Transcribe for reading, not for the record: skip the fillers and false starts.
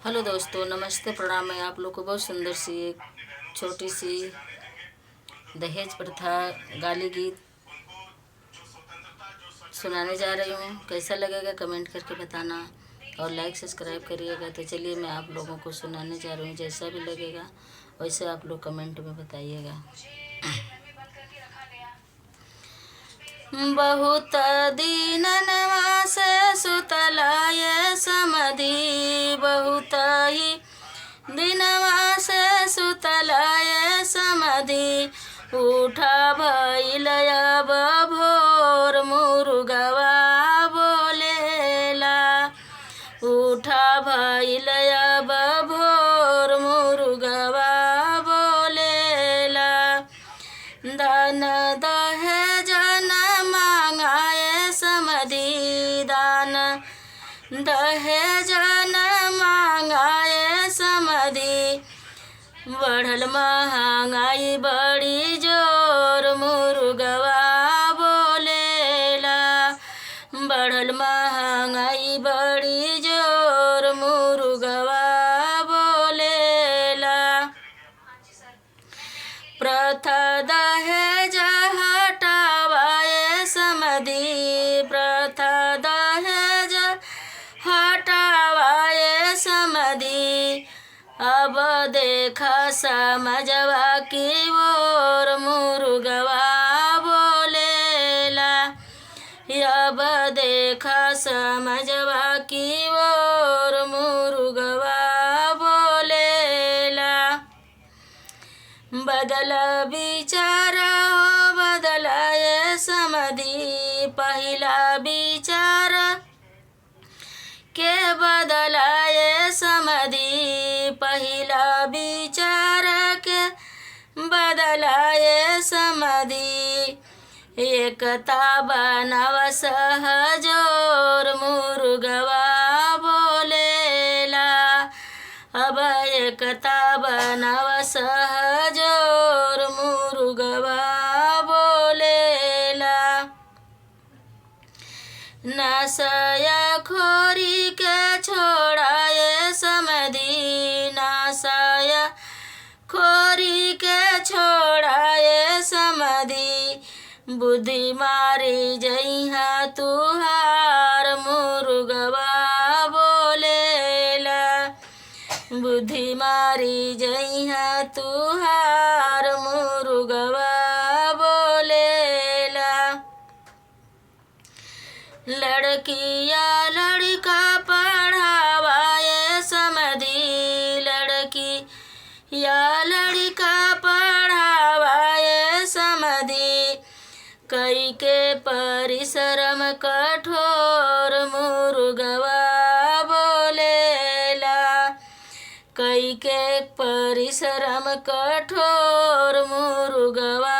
Hello दोस्तों, नमस्ते, प्रणाम। मैं आप लोग को बहुत सुंदर सी एक छोटी सी दहेज प्रथा गाली गीत सुनाने जा रही हूँ। कैसा लगेगा कमेंट करके बताना और लाइक सब्सक्राइब करिएगा। तो चलिए मैं आप लोगों को सुनाने जा रही हूँ। जैसा भी लगेगा वैसे आप लोग कमेंट में बताइएगा। बहुत दीननवा से सुतलाय समधि, बहुत ही दिनवा से सुतलाय समधि। उठा भइल अब भोर मुर्गवा बोलेला, उठा भइल अब भोर मुर्गवा बोलेला। दान दहेज न मांगाए समधि, दान दहेज न मांगाए समधि। बढ़ल महंगाई बड़ी जोर मुर्गवा बोलेला, बढ़ल महंगाई बड़ी जोर मुर्गवा बोलेला। प्रथा दहेज हटावाए समधि, प्रथा दहेज हटावाए समधि। अब देखा समझवा की ओर मुर्गवा बोलेला, अब देखा समझवा की ओर मुर्गवा बोलेला। बदल विचार हो बदलाए समधि, पहिला विचार के बदलाए समधि, पहिला विचार के बदलाए समधि। एकता बनाव सहजोर मुर्गवा बोलेला, अब एकता बनाव सहजोर मुर्गवा बोलेला। नशया खोरी के छोड़ाए समधि, नशया खोरी के छोड़ाए समधि। बुद्धि मारी जइहा तुहार मुर्गवा बोलेला, बुद्धि मारी जइहा तुहार मुर्गवा बोलेला। लड़किया लड़का पढ़ावाए समधि, लड़की या लड़का पढ़ावाए समधि। कई के परिश्रम कठोर मुर्गवा बोलेला, कई के परिश्रम कठोर मुर्गवा